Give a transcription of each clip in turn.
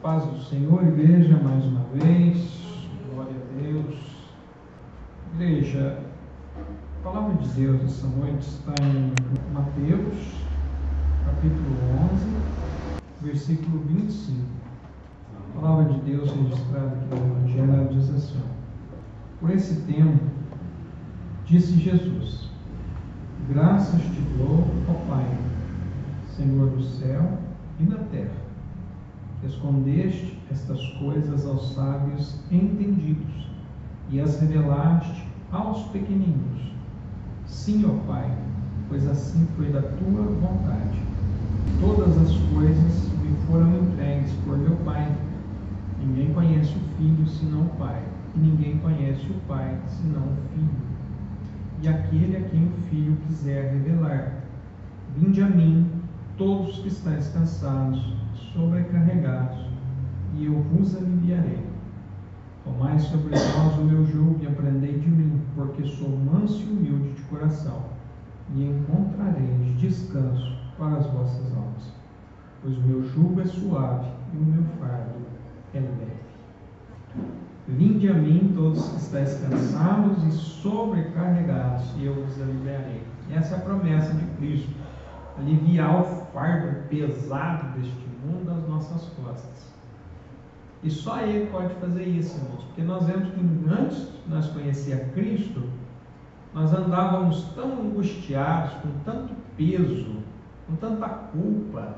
Paz do Senhor, igreja, mais uma vez, glória a Deus. Igreja, a palavra de Deus essa noite está em Mateus, capítulo 11, versículo 25. A palavra de Deus registrada aqui no Evangelho diz assim: por esse tempo, disse Jesus: graças te dou, ó Pai, Senhor do céu e da terra, que escondeste estas coisas aos sábios entendidos e as revelaste aos pequeninos. Sim, ó Pai, pois assim foi da tua vontade. Todas as coisas me foram entregues por meu Pai. Ninguém conhece o Filho senão o Pai, e ninguém conhece o Pai senão o Filho, e aquele a quem o Filho quiser revelar. Vinde a mim, todos que estáis cansados, sobrecarregados, e eu vos aliviarei. Tomai sobre vós o meu jugo e aprendei de mim, porque sou manso e humilde de coração, e encontrareis descanso para as vossas almas. Pois o meu jugo é suave e o meu fardo é leve. Vinde a mim, todos que estáis cansados e sobrecarregados, e eu vos aliviarei. Essa é a promessa de Cristo: aliviar o fardo pesado deste mundo das nossas costas. E só Ele pode fazer isso, irmãos, porque nós vemos que antes de nós conhecer a Cristo, nós andávamos tão angustiados, com tanto peso, com tanta culpa.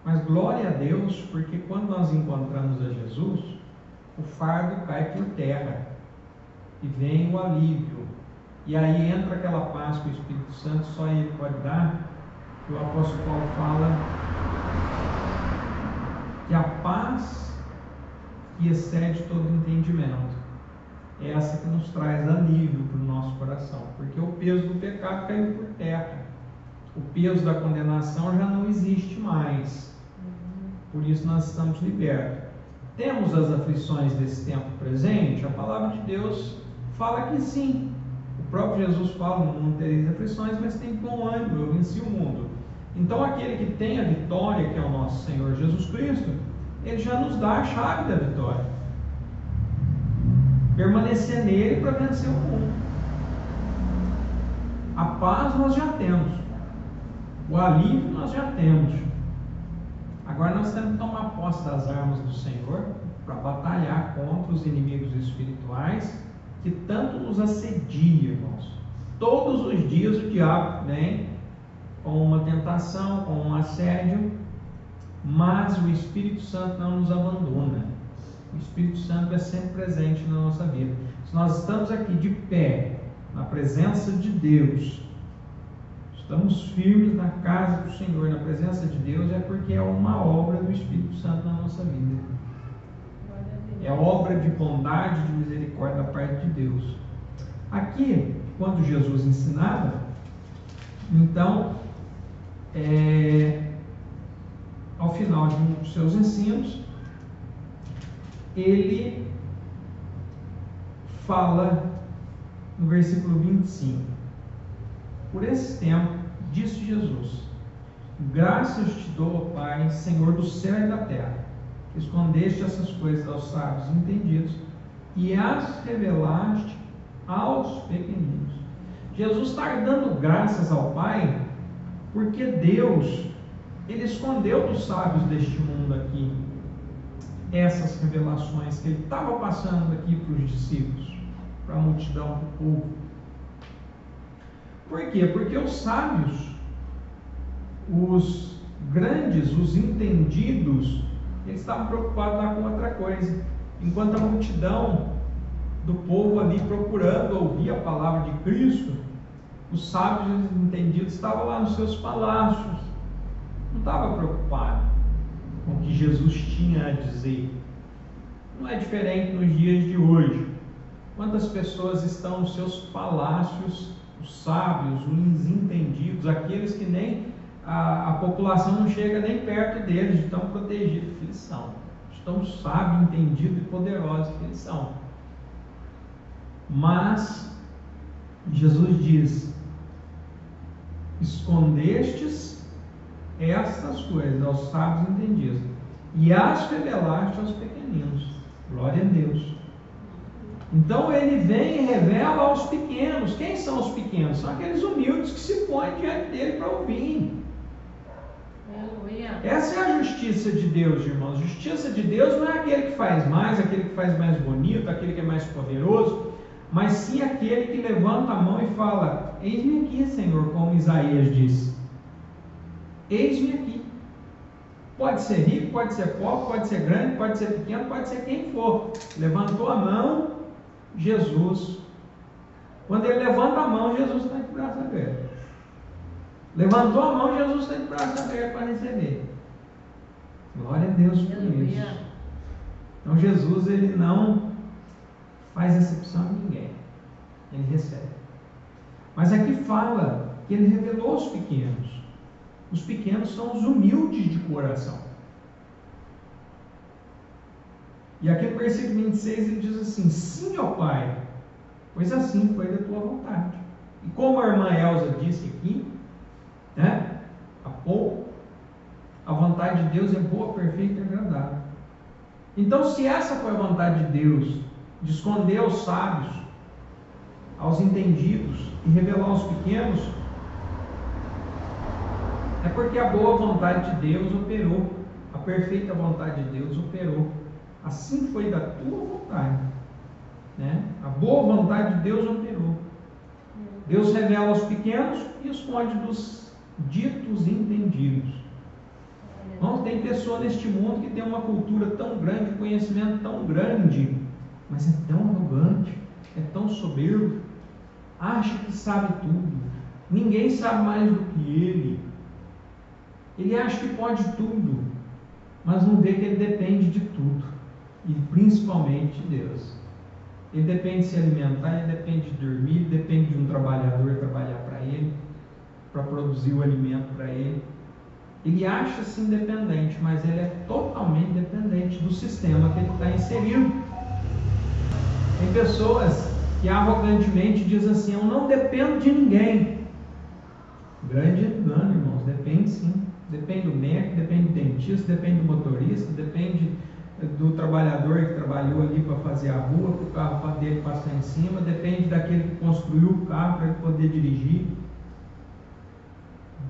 Mas glória a Deus, porque quando nós encontramos a Jesus, o fardo cai por terra e vem o alívio. E aí entra aquela paz que o Espírito Santo só Ele pode dar. O apóstolo Paulo fala que a paz que excede todo entendimento é essa que nos traz alívio para o nosso coração, porque o peso do pecado caiu por terra, o peso da condenação já não existe mais, por isso nós estamos libertos. Temos as aflições desse tempo presente? A palavra de Deus fala que sim. O próprio Jesus fala: não tereis aflições, mas tem bom ânimo, eu venci o mundo. Então aquele que tem a vitória, que é o nosso Senhor Jesus Cristo, Ele já nos dá a chave da vitória. Permanecer nele para vencer o mundo. A paz nós já temos, o alívio nós já temos. Agora nós temos que tomar posse das armas do Senhor para batalhar contra os inimigos espirituais que tanto nos assediam, irmãos. Todos os dias o diabo vem com uma tentação, com um assédio, mas o Espírito Santo não nos abandona. O Espírito Santo é sempre presente na nossa vida. Se nós estamos aqui de pé, na presença de Deus, estamos firmes na casa do Senhor, na presença de Deus, é porque é uma obra do Espírito Santo na nossa vida. É obra de bondade, de misericórdia da parte de Deus. Aqui, quando Jesus ensinava, então, ao final de um dos seus ensinos, ele fala no versículo 25: por esse tempo, disse Jesus: graças te dou, ó Pai, Senhor do céu e da terra, que escondeste essas coisas aos sábios entendidos e as revelaste aos pequeninos. Jesus está dando graças ao Pai porque Deus, Ele escondeu dos sábios deste mundo aqui essas revelações que Ele estava passando aqui para os discípulos, para a multidão do povo. Por quê? Porque os sábios, os grandes, os entendidos, eles estavam preocupados lá com outra coisa, enquanto a multidão do povo ali procurando ouvir a palavra de Cristo, os sábios e os entendidos estavam lá nos seus palácios, não estavam preocupados com o que Jesus tinha a dizer. Não é diferente nos dias de hoje. Quantas pessoas estão nos seus palácios, os sábios, os entendidos, aqueles que nem a população não chega nem perto deles, de tão protegidos que eles são, de tão sábios, entendidos e poderosos que eles são. Mas Jesus diz: escondestes estas coisas aos sábios entendidos e as revelaste aos pequeninos. Glória a Deus. Então ele vem e revela aos pequenos. Quem são os pequenos? São aqueles humildes que se põem diante dele para ouvir. Essa é a justiça de Deus, irmãos. Justiça de Deus não é aquele que faz mais, aquele que faz mais bonito, aquele que é mais poderoso, mas sim aquele que levanta a mão e fala: eis-me aqui, Senhor, como Isaías disse. Eis-me aqui. Pode ser rico, pode ser pobre, pode ser grande, pode ser pequeno, pode ser quem for. Levantou a mão, Jesus. Quando ele levanta a mão, Jesus está de braço aberto. Levantou a mão, Jesus está de braço aberto para receber. Glória a Deus por isso. Então Jesus, ele não faz exceção a ninguém. Ele recebe. Mas aqui fala que ele revelou aos pequenos. Os pequenos são os humildes de coração. E aqui no versículo 26 ele diz assim: sim, ó Pai, pois assim foi da tua vontade. E como a irmã Elza disse aqui, né, há pouco, a vontade de Deus é boa, perfeita e agradável. Então, se essa foi a vontade de Deus, de esconder aos sábios, aos entendidos e revelar aos pequenos, é porque a boa vontade de Deus operou, a perfeita vontade de Deus operou. Assim foi da tua vontade, né? A boa vontade de Deus operou. Deus revela aos pequenos e esconde dos ditos entendidos. Não tem pessoa neste mundo que tem uma cultura tão grande, um conhecimento tão grande, mas é tão arrogante, é tão soberbo, acha que sabe tudo, ninguém sabe mais do que ele. Ele acha que pode tudo, mas não vê que ele depende de tudo, e principalmente de Deus. Ele depende de se alimentar, ele depende de dormir, ele depende de um trabalhador trabalhar para ele, para produzir o alimento para ele. Ele acha-se independente, mas ele é totalmente dependente do sistema que ele está inserido. Tem pessoas que arrogantemente dizem assim: eu não dependo de ninguém. Grande engano, irmãos. Depende sim. Depende do médico, depende do dentista, depende do motorista, depende do trabalhador que trabalhou ali para fazer a rua, para o carro dele passar em cima, depende daquele que construiu o carro para ele poder dirigir.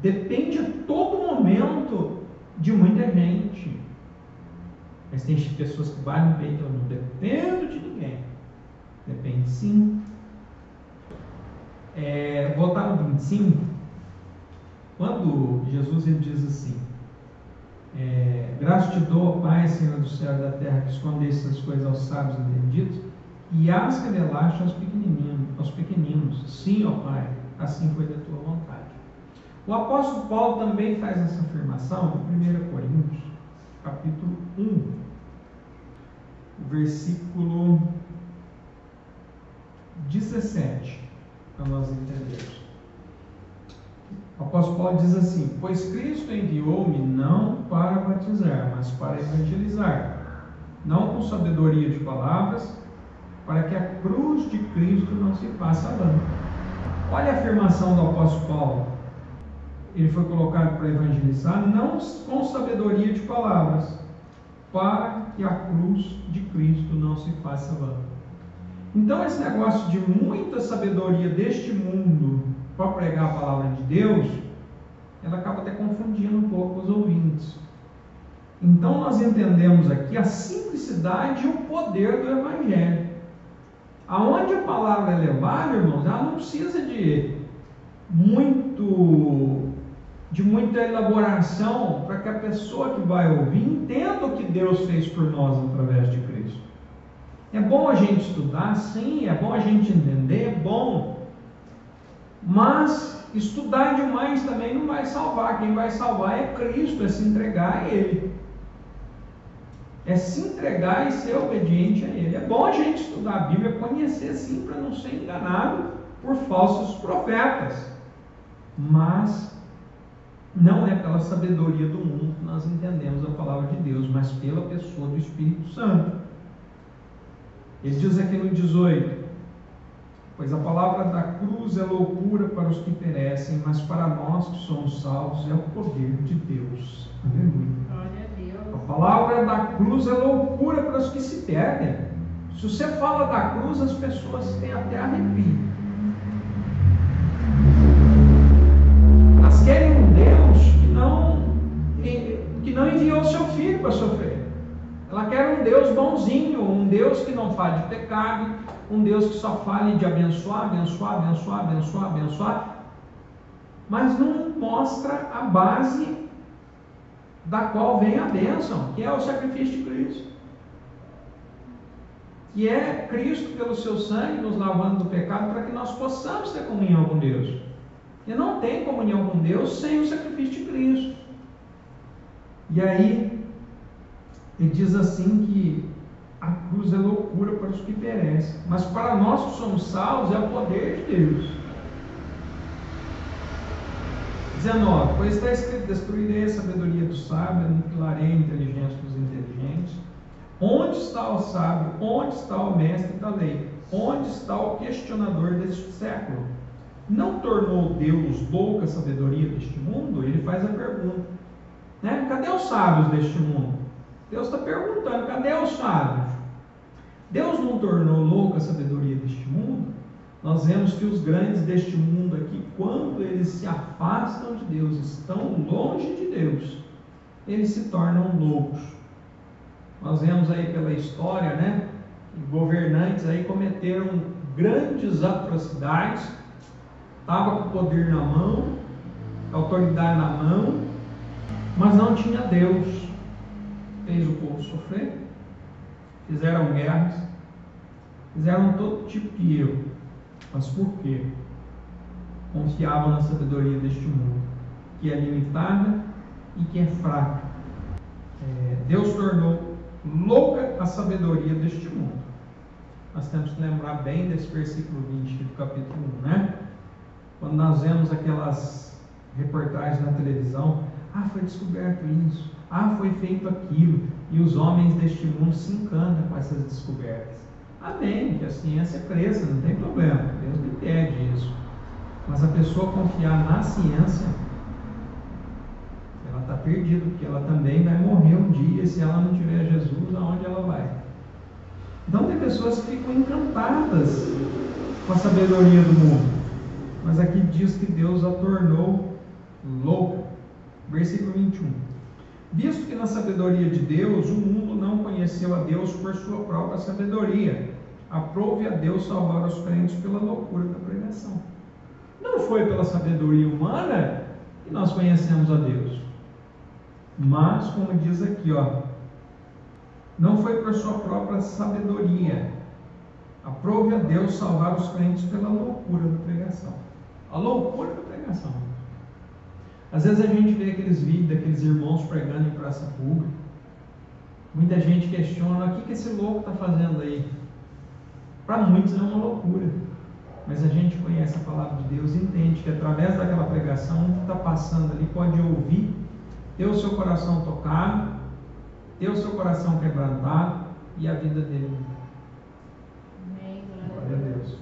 Depende a todo momento de muita gente. Mas tem pessoas que batem no peito: eu não dependo de ninguém. Depende sim. Voltar no 25, quando Jesus ele diz assim: graças te dou, Pai, Senhor do céu e da terra, que escondeste essas coisas aos sábios e entendidos, e as revelaste aos pequeninos. Sim, ó Pai, assim foi da tua vontade. O apóstolo Paulo também faz essa afirmação em 1 Coríntios, capítulo 1, versículo 17, para nós entendermos. O apóstolo Paulo diz assim: pois Cristo enviou-me não para batizar, mas para evangelizar, não com sabedoria de palavras, para que a cruz de Cristo não se faça vã. Olha a afirmação do apóstolo Paulo. Ele foi colocado para evangelizar, não com sabedoria de palavras, para que a cruz de Cristo não se faça vã. Então esse negócio de muita sabedoria deste mundo para pregar a palavra de Deus, ela acaba até confundindo um pouco os ouvintes. Então nós entendemos aqui a simplicidade e o poder do Evangelho. Aonde a palavra é levada, irmãos, ela não precisa de muita elaboração para que a pessoa que vai ouvir entenda o que Deus fez por nós através de Cristo. É bom a gente estudar, sim, é bom a gente entender, é bom, mas estudar demais também não vai salvar. Quem vai salvar é Cristo, é se entregar a Ele, é se entregar e ser obediente a Ele. É bom a gente estudar a Bíblia, conhecer sim, para não ser enganado por falsos profetas, mas não é pela sabedoria do mundo que nós entendemos a palavra de Deus, mas pela pessoa do Espírito Santo. Ele diz aqui no 18: pois a palavra da cruz é loucura para os que perecem, mas para nós que somos salvos é o poder de Deus. Aleluia. Glória a Deus. A A palavra da cruz é loucura para os que se perdem. Se você fala da cruz, as pessoas têm até arrepio. Elas querem um Deus que não enviou seu filho para sofrer. Ela quer um Deus bonzinho, um Deus que não fale de pecado, um Deus que só fale de abençoar, abençoar, abençoar, abençoar, abençoar, mas não mostra a base da qual vem a bênção, que é o sacrifício de Cristo. Que é Cristo, pelo seu sangue, nos lavando do pecado, para que nós possamos ter comunhão com Deus. E não tem comunhão com Deus sem o sacrifício de Cristo. E aí, ele diz assim que a cruz é loucura para os que perecem, mas para nós que somos salvos é o poder de Deus. 19. Pois está escrito: destruirei a sabedoria do sábio, aniquilarei a inteligência dos inteligentes. Onde está o sábio? Onde está o mestre da lei? Onde está o questionador deste século? Não tornou Deus louca a sabedoria deste mundo? Ele faz a pergunta, né? Cadê os sábios deste mundo? Deus está perguntando: cadê os sábios? Deus não tornou louca a sabedoria deste mundo? Nós vemos que os grandes deste mundo aqui, quando eles se afastam de Deus, estão longe de Deus, eles se tornam loucos. Nós vemos aí pela história, né, governantes aí cometeram grandes atrocidades, estava com o poder na mão, a autoridade na mão, mas não tinha Deus. Fez o povo sofrer, fizeram guerras, fizeram todo tipo de erro. Mas por quê? Confiavam na sabedoria deste mundo, que é limitada e que é fraca. Deus tornou louca a sabedoria deste mundo. Nós temos que lembrar bem desse versículo 20 do capítulo 1, né? Quando nós vemos aquelas reportagens na televisão: foi descoberto isso, foi feito aquilo, e os homens deste mundo se encantam com essas descobertas. Amém, que a ciência cresça, não tem problema, Deus não impede isso. Mas a pessoa confiar na ciência, ela está perdida, porque ela também vai morrer um dia, se ela não tiver Jesus, aonde ela vai? Então tem pessoas que ficam encantadas com a sabedoria do mundo, mas aqui diz que Deus a tornou louca. Versículo 21. Visto que na sabedoria de Deus o mundo não conheceu a Deus por sua própria sabedoria, aprove a Deus salvar os crentes pela loucura da pregação. Não foi pela sabedoria humana que nós conhecemos a Deus, mas, como diz aqui, não foi por sua própria sabedoria. Aprove a Deus salvar os crentes pela loucura da pregação. A loucura da pregação. Às vezes a gente vê aqueles vídeos daqueles irmãos pregando em praça pública. Muita gente questiona: o que esse louco está fazendo aí? Para muitos é uma loucura, mas a gente conhece a palavra de Deus e entende que através daquela pregação, o que está passando ali pode ouvir, ter o seu coração tocado, ter o seu coração quebrantado e a vida dele. Glória a Deus.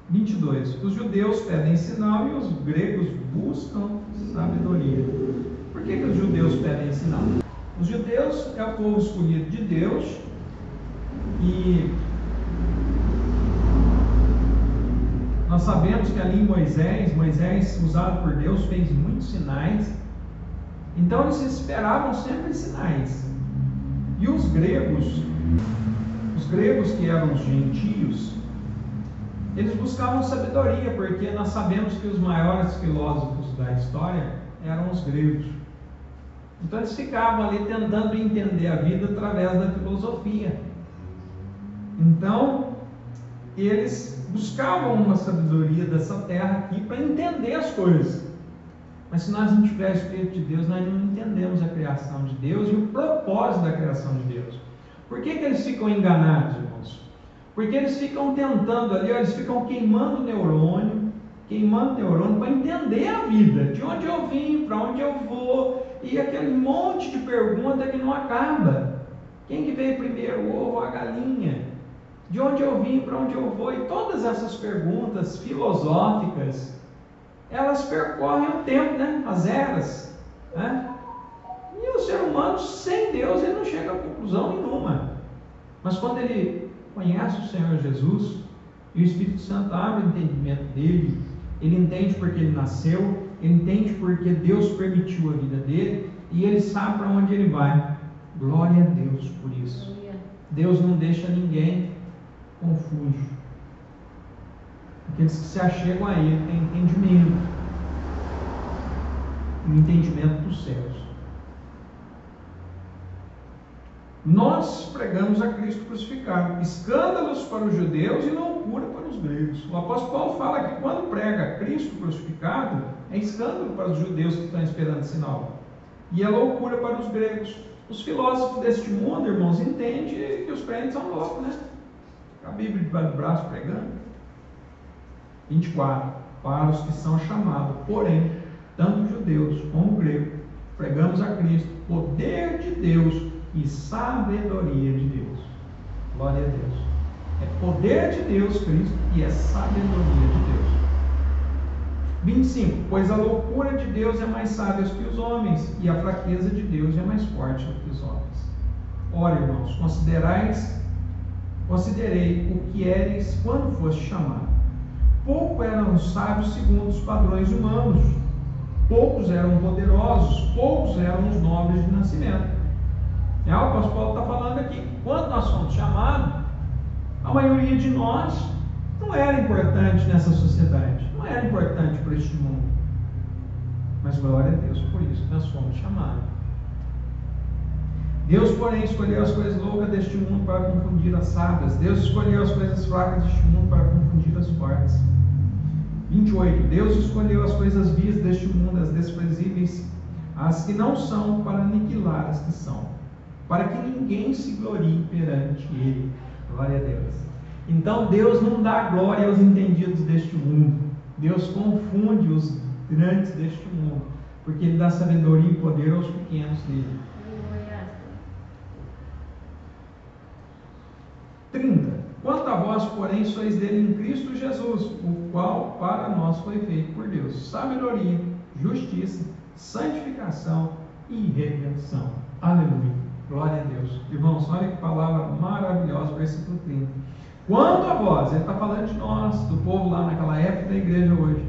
22. Os judeus pedem sinal e os gregos buscam sabedoria. Por que os judeus pedem sinal? Os judeus é o povo escolhido de Deus e nós sabemos que ali em Moisés, usado por Deus, fez muitos sinais. Então eles esperavam sempre sinais. E os gregos que eram os gentios, eles buscavam sabedoria, porque nós sabemos que os maiores filósofos da história eram os gregos. Então eles ficavam ali tentando entender a vida através da filosofia. Então eles buscavam uma sabedoria dessa terra aqui para entender as coisas. Mas se nós não tivermos o Espírito de Deus, nós não entendemos a criação de Deus e o propósito da criação de Deus. Por que eles ficam enganados, irmãos? Porque eles ficam tentando ali, eles ficam queimando neurônio para entender a vida, de onde eu vim, para onde eu vou, e aquele monte de pergunta que não acaba. Quem que veio primeiro, o ovo ou a galinha? De onde eu vim, para onde eu vou? E todas essas perguntas filosóficas, elas percorrem o tempo, né? As eras, né? E o ser humano, sem Deus, ele não chega a conclusão nenhuma. Mas quando ele conhece o Senhor Jesus, e o Espírito Santo abre o entendimento dele, ele entende porque ele nasceu, ele entende porque Deus permitiu a vida dele, e ele sabe para onde ele vai. Glória a Deus por isso. Deus não deixa ninguém confuso. Aqueles que se achegam a ele têm entendimento, o entendimento dos céus. Nós pregamos a Cristo crucificado, escândalos para os judeus e loucura para os gregos. O apóstolo Paulo fala que quando prega Cristo crucificado, é escândalo para os judeus que estão esperando sinal, e é loucura para os gregos. Os filósofos deste mundo, irmãos, entendem que os crentes são loucos, né? A Bíblia debaixo do braço pregando. 24. Para os que são chamados, porém, tanto judeus como gregos, pregamos a Cristo, poder de Deus e sabedoria de Deus. Glória a Deus. É poder de Deus, Cristo, e é sabedoria de Deus. 25. Pois a loucura de Deus é mais sábia que os homens, e a fraqueza de Deus é mais forte que os homens. Ora, irmãos, considerei o que eres quando foste chamado. Pouco eram os sábios segundo os padrões humanos, poucos eram poderosos, poucos eram os nobres de nascimento. O apóstolo Paulo está falando aqui, quando nós fomos chamados, a maioria de nós não era importante nessa sociedade, não era importante para este mundo. Mas glória a Deus por isso, nós fomos chamados. Deus, porém, escolheu as coisas loucas deste mundo para confundir as sábias. Deus escolheu as coisas fracas deste mundo para confundir as fortes. 28. Deus escolheu as coisas vias deste mundo, as desprezíveis, as que não são, para aniquilar as que são, para que ninguém se glorie perante Ele. Glória a Deus. Então Deus não dá glória aos entendidos deste mundo. Deus confunde os grandes deste mundo, porque Ele dá sabedoria e poder aos pequenos dele. 30. Quanto a vós, porém, sois dele em Cristo Jesus, o qual para nós foi feito por Deus sabedoria, justiça, santificação e redenção. Aleluia. Glória a Deus. Irmãos, olha que palavra maravilhosa, versículo 30. Quanto a vós, ele está falando de nós, do povo lá naquela época da igreja hoje.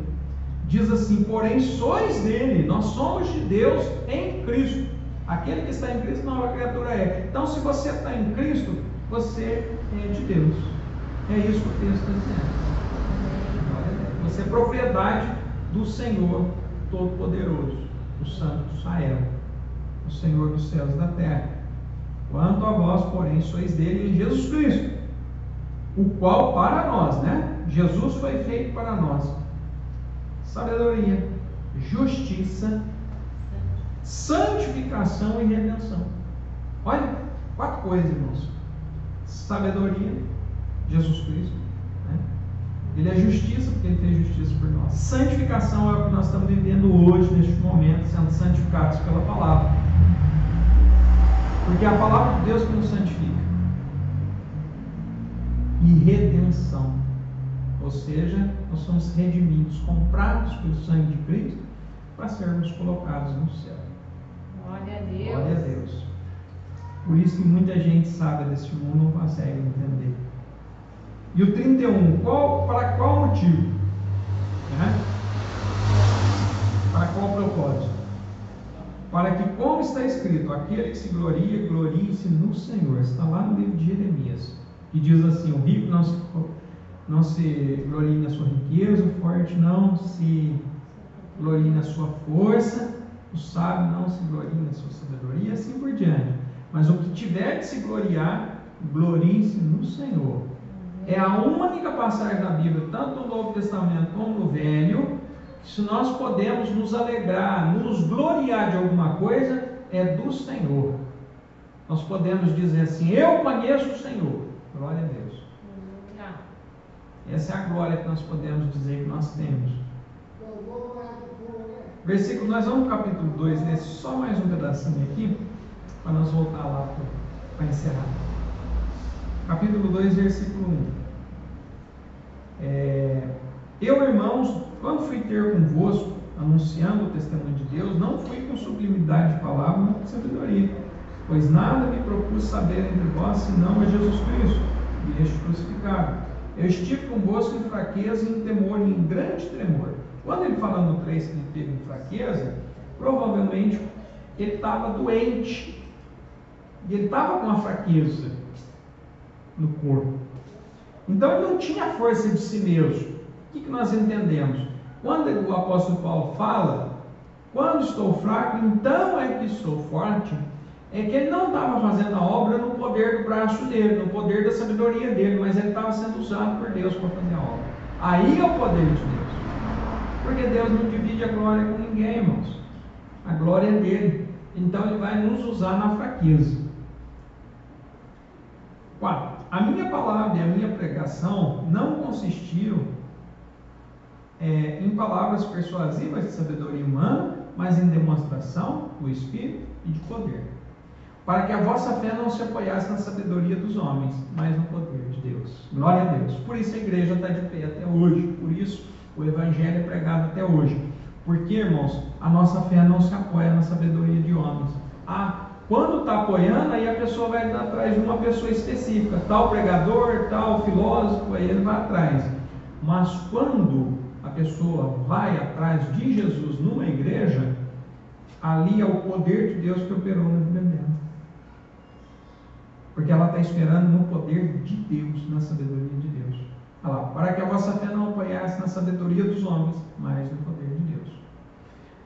Diz assim, porém sois dele, nós somos de Deus em Cristo. Aquele que está em Cristo, nova criatura é. Então, se você está em Cristo, você é de Deus. É isso que o texto está dizendo. Você é propriedade do Senhor Todo-Poderoso, o Santo de Israel, o Senhor dos céus e da terra. Quanto a vós, porém, sois dele em Jesus Cristo, o qual para nós, né? Jesus foi feito para nós. Sabedoria, justiça, santificação e redenção. Olha, 4 coisas, irmãos. Sabedoria, Jesus Cristo, né? Ele é justiça, porque Ele fez justiça por nós. Santificação é o que nós estamos vivendo hoje, neste momento, sendo santificados pela palavra, porque é a palavra de Deus que nos santifica. E redenção, ou seja, nós somos redimidos, comprados pelo sangue de Cristo, para sermos colocados no céu. Glória a Deus. Glória a Deus. Por isso que muita gente sábia desse mundo não consegue entender. E o 31, para qual motivo? Né? Para qual propósito? Para que, como está escrito, aquele que se gloria, glorie-se no Senhor. Está lá no livro de Jeremias, que diz assim, o rico não se glorie na sua riqueza, o forte não se glorie na sua força, o sábio não se glorie na sua sabedoria, e assim por diante. Mas o que tiver de se gloriar, glorie-se no Senhor. É a única passagem da Bíblia, tanto no Novo Testamento como no Velho, que se nós podemos nos alegrar, nos gloriar de alguma coisa, é do Senhor. Nós podemos dizer assim, eu conheço o Senhor. Glória a Deus. Essa é a glória que nós podemos dizer que nós temos. Versículo, nós vamos no capítulo 2, nesse, só mais um pedacinho aqui, para nós voltar lá para encerrar. Capítulo 2, versículo 1. Eu, irmãos, quando fui ter convosco, anunciando o testemunho de Deus, não fui com sublimidade de palavra, mas com sabedoria. Pois nada me propus saber entre vós, senão a Jesus Cristo, e este crucificado. Eu estive convosco em fraqueza, em temor e em grande tremor. Quando ele fala no 3 que ele teve em fraqueza, provavelmente ele estava doente. E ele estava com uma fraqueza no corpo. Então ele não tinha força de si mesmo. O que nós entendemos? Quando o apóstolo Paulo fala, quando estou fraco, então é que sou forte, é que ele não estava fazendo a obra no poder do braço dele, no poder da sabedoria dele, mas ele estava sendo usado por Deus para fazer a obra. Aí é o poder de Deus. Porque Deus não divide a glória com ninguém, irmãos. A glória é dele. Então ele vai nos usar na fraqueza. 4. A minha palavra e a minha pregação não consistiram em palavras persuasivas de sabedoria humana, mas em demonstração do Espírito e de poder, para que a vossa fé não se apoiasse na sabedoria dos homens, mas no poder de Deus. Glória a Deus. Por isso a igreja está de pé até hoje, por isso o Evangelho é pregado até hoje. Porque, irmãos, a nossa fé não se apoia na sabedoria de homens. Quando está apoiando, aí a pessoa vai atrás de uma pessoa específica, tal pregador, tal filósofo, aí ele vai atrás. Mas quando a pessoa vai atrás de Jesus numa igreja, ali é o poder de Deus que operou na vida dela. Porque ela está esperando no poder de Deus, na sabedoria de Deus. Olha lá, para que a vossa fé não apoiasse na sabedoria dos homens, mas no poder de Deus.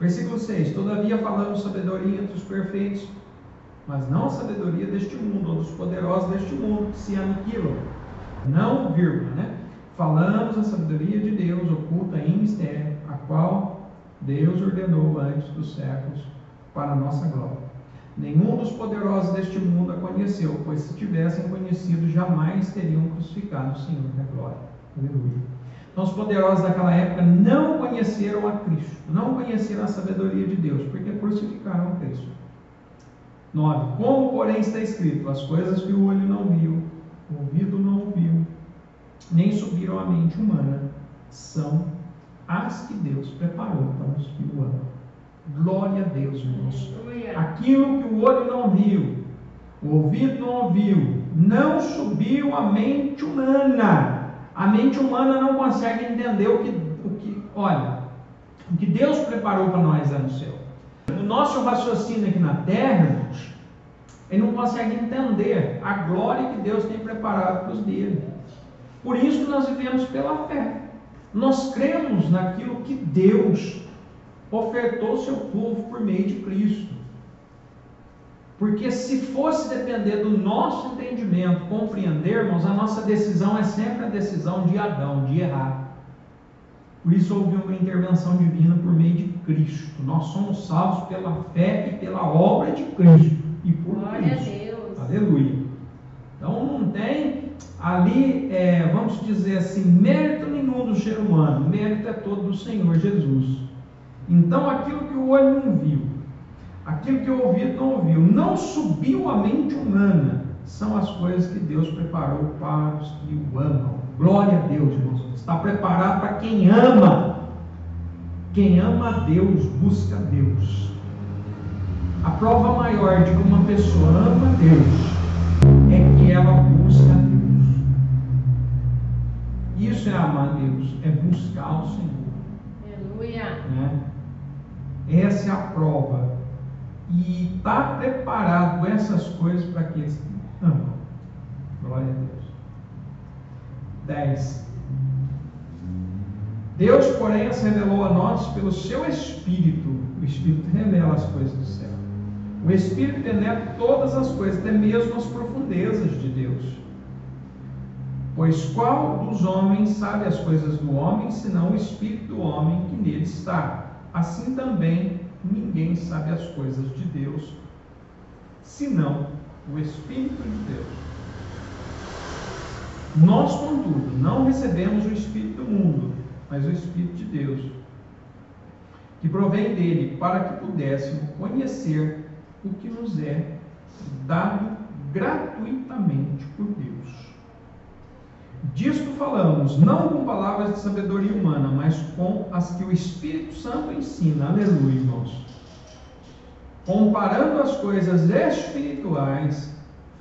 Versículo 6. Todavia falamos sabedoria entre os perfeitos, mas não a sabedoria deste mundo, ou dos poderosos deste mundo, que se aniquilam. Não, vírgula, né? Falamos a sabedoria de Deus, oculta em mistério, a qual Deus ordenou antes dos séculos, para a nossa glória. Nenhum dos poderosos deste mundo a conheceu, pois se tivessem conhecido, jamais teriam crucificado o Senhor da glória. Aleluia. Então os poderosos daquela época não conheceram a Cristo, não conheceram a sabedoria de Deus, porque crucificaram a Cristo. 9. Como, porém, está escrito, as coisas que o olho não viu, o ouvido não ouviu, nem subiram à mente humana, são as que Deus preparou para os que o amam. Glória a Deus, irmãos. Aquilo que o olho não viu, o ouvido não ouviu, não subiu à mente humana. A mente humana não consegue entender o que Deus preparou para nós lá no céu. O nosso raciocínio aqui na terra, ele não consegue entender a glória que Deus tem preparado para os dele. Por isso que nós vivemos pela fé. Nós cremos naquilo que Deus ofertou ao seu povo por meio de Cristo. Porque se fosse depender do nosso entendimento, compreendermos, a nossa decisão é sempre a decisão de Adão, de errar. Por isso houve uma intervenção divina por meio de Cristo. Nós somos salvos pela fé e pela obra de Cristo. E por Glória Cristo. A Deus. Aleluia. Então não tem ali, vamos dizer assim, mérito nenhum do ser humano. O mérito é todo do Senhor Jesus. Então aquilo que o olho não viu, aquilo que o ouvido não ouviu, não subiu à mente humana, são as coisas que Deus preparou para os que o amam. Glória a Deus, irmãos. Está preparado para quem ama. Quem ama a Deus, busca a Deus. A prova maior de que uma pessoa ama a Deus é que ela busca a Deus. Isso é amar a Deus, é buscar o Senhor. Aleluia. Né? Essa é a prova. E está preparado essas coisas para aqueles que amam. Glória a Deus. 10. Deus, porém, as revelou a nós pelo seu Espírito. O Espírito revela as coisas do céu. O Espírito penetra todas as coisas, até mesmo as profundezas de Deus. Pois qual dos homens sabe as coisas do homem, senão o Espírito do homem que nele está? Assim também ninguém sabe as coisas de Deus, senão o Espírito de Deus. Nós, contudo, não recebemos o Espírito do mundo, mas o Espírito de Deus, que provém dele, para que pudéssemos conhecer o que nos é dado gratuitamente por Deus. Disto falamos, não com palavras de sabedoria humana, mas com as que o Espírito Santo ensina. Aleluia, irmãos. Comparando as coisas espirituais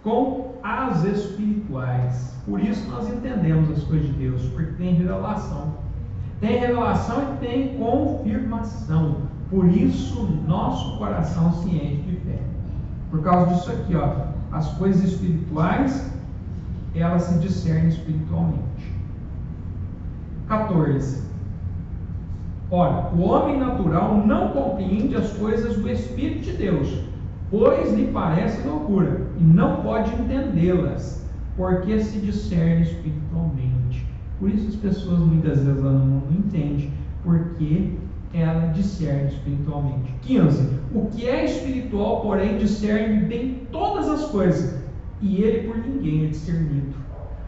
com as espirituais. Por isso nós entendemos as coisas de Deus, porque tem revelação. Tem revelação e tem confirmação. Por isso nosso coração se enche de fé. Por causa disso aqui, as coisas espirituais, elas se discernem espiritualmente. 14. Ora, o homem natural não compreende as coisas do Espírito de Deus, pois lhe parece loucura, e não pode entendê-las, porque se discerne espiritualmente. Por isso as pessoas muitas vezes lá no mundo não entendem, porque ela discerne espiritualmente. 15. O que é espiritual, porém, discerne bem todas as coisas, e ele por ninguém é discernido.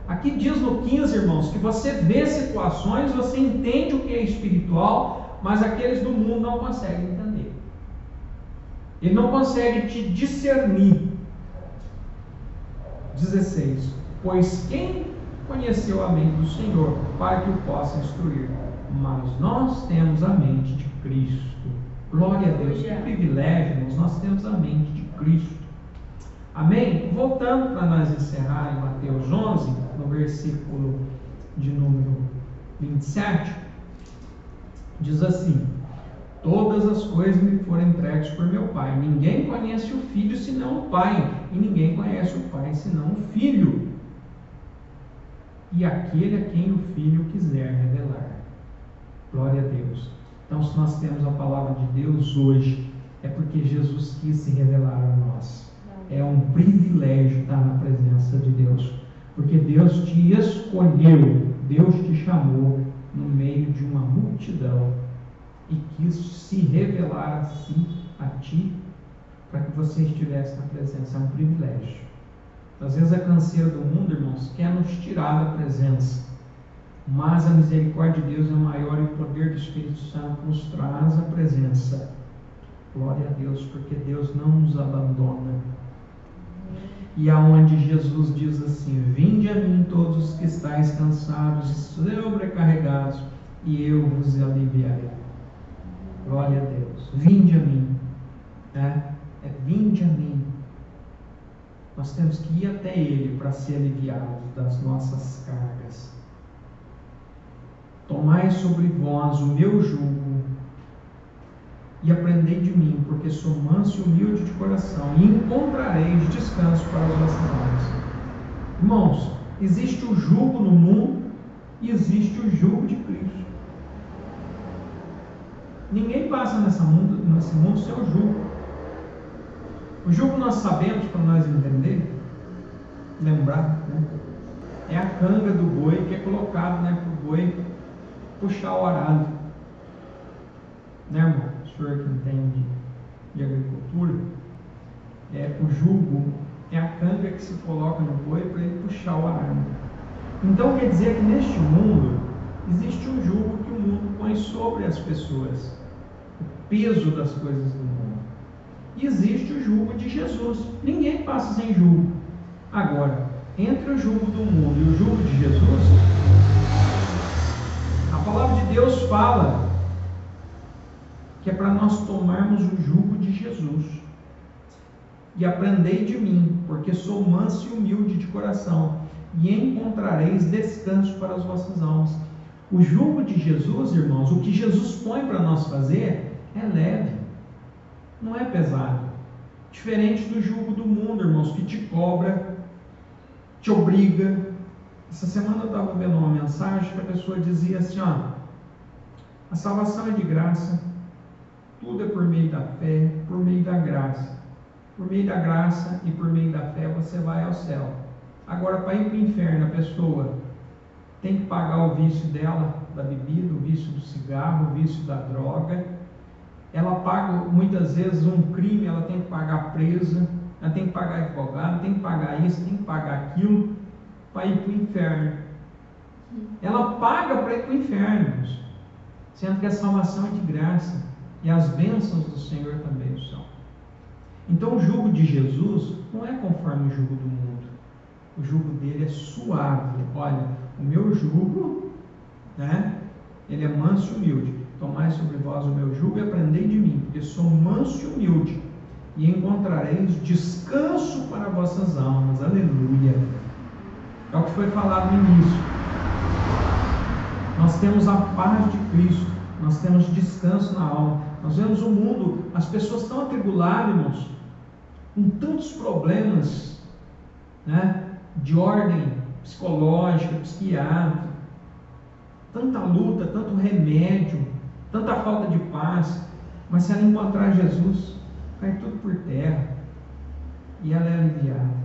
Aqui diz no 15, irmãos, que você vê situações, você entende o que é espiritual, mas aqueles do mundo não conseguem entender. Ele não consegue te discernir. 16. Pois quem conheceu a mente do Senhor para que o possa instruir? Mas nós temos a mente de Cristo. Glória a Deus, que privilégio, irmãos, nós temos a mente de Cristo. Amém? Voltando para nós encerrar em Mateus 11, no versículo de número 27, diz assim: todas as coisas me foram entregues por meu Pai. Ninguém conhece o Filho senão o Pai, e ninguém conhece o Pai senão o Filho, e aquele a quem o Filho quiser revelar. Glória a Deus. Então, se nós temos a palavra de Deus hoje, é porque Jesus quis se revelar a nós. É um privilégio estar na presença de Deus, porque Deus te escolheu, Deus te chamou no meio de uma multidão e quis se revelar assim a ti, para que você estivesse na presença. É um privilégio. Às vezes a canseira do mundo, irmãos, quer nos tirar da presença, mas a misericórdia de Deus é maior e o poder do Espírito Santo nos traz a presença. Glória a Deus, porque Deus não nos abandona. E aonde Jesus diz assim: vinde a mim todos os que estáis cansados e sobrecarregados, e eu vos aliviarei. Glória a Deus. Vinde a mim. Vinde a mim. Nós temos que ir até Ele para ser aliviados das nossas cargas. Tomai sobre vós o meu jugo e aprendei de mim, porque sou manso e humilde de coração, e encontrareis descanso para as vossas almas. Irmãos, existe o jugo no mundo e existe o jugo de Cristo. Ninguém passa nesse mundo sem o jugo. O jugo nós sabemos, para nós entender, lembrar, é a canga do boi que é colocado, para o boi puxar o arado. Irmão? O senhor que entende de agricultura, o jugo é a canga que se coloca no boi para ele puxar o arado. Então quer dizer que neste mundo existe um jugo que o mundo põe sobre as pessoas, o peso das coisas do mundo. E existe o jugo de Jesus. Ninguém passa sem jugo. Agora, entre o jugo do mundo e o jugo de Jesus, a palavra de Deus fala que é para nós tomarmos o jugo de Jesus. E aprendei de mim, porque sou manso e humilde de coração, e encontrareis descanso para as vossas almas. O jugo de Jesus, irmãos, o que Jesus põe para nós fazer, é leve, não é pesado. Diferente do jugo do mundo, irmãos, que te cobra, te obriga. Essa semana eu estava vendo uma mensagem que a pessoa dizia assim: a salvação é de graça, tudo é por meio da fé, por meio da graça. Por meio da graça e por meio da fé você vai ao céu. Agora, para ir para o inferno, a pessoa tem que pagar o vício dela, da bebida, o vício do cigarro, o vício da droga. Ela paga, muitas vezes, um crime, ela tem que pagar presa, ela tem que pagar advogado, tem que pagar isso, tem que pagar aquilo, para ir para o inferno. Ela paga para ir para o inferno, sendo que a salvação é de graça. E as bênçãos do Senhor também o são. Então o jugo de Jesus não é conforme o jugo do mundo. O jugo dele é suave. Olha, o meu jugo, né? Ele é manso e humilde. Tomai sobre vós o meu jugo e aprendei de mim, porque sou manso e humilde, e encontrareis descanso para vossas almas. Aleluia. É o que foi falado no início. Nós temos a paz de Cristo, nós temos descanso na alma. Nós vemos o mundo, as pessoas tão atribuladas, irmãos, com tantos problemas, né, de ordem psicológica, psiquiátrica, tanta luta, tanto remédio, tanta falta de paz, mas se ela encontrar Jesus, cai tudo por terra e ela é aliviada.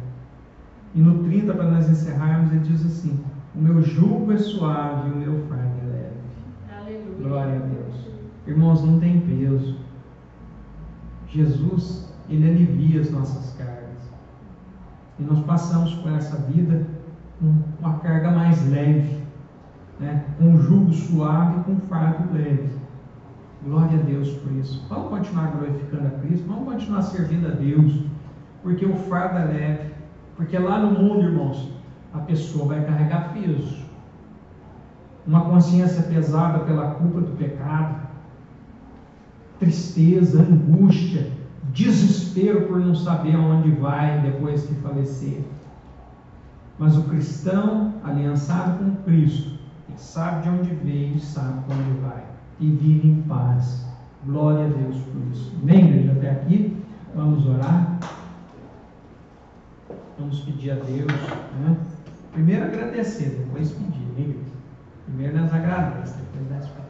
E no 30, para nós encerrarmos, ele diz assim: o meu jugo é suave e o meu fardo é leve. Aleluia. Glória a Deus. Irmãos, não tem peso. Jesus, ele alivia as nossas cargas. E nós passamos por essa vida com uma carga mais leve, né? Com um jugo suave e com um fardo leve. Glória a Deus por isso. Vamos continuar glorificando a Cristo, vamos continuar servindo a Deus, porque o fardo é leve. Porque lá no mundo, irmãos, a pessoa vai carregar peso, uma consciência pesada pela culpa do pecado, tristeza, angústia, desespero por não saber aonde vai depois que falecer. Mas o cristão aliançado com Cristo, ele sabe de onde veio e sabe para onde vai, e vive em paz. Glória a Deus por isso. Bem, igreja, até aqui, vamos orar. Vamos pedir a Deus, né? Primeiro agradecer, depois pedir, hein? Primeiro nós agradecemos, depois nós pedimos.